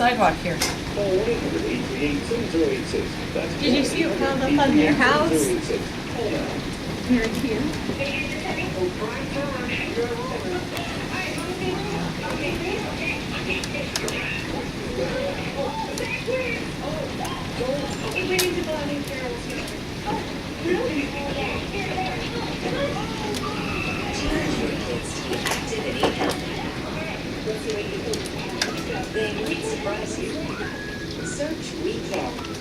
sidewalk here. Did you see it piled up on your house? Here it here. They might surprise you. Search Weekend.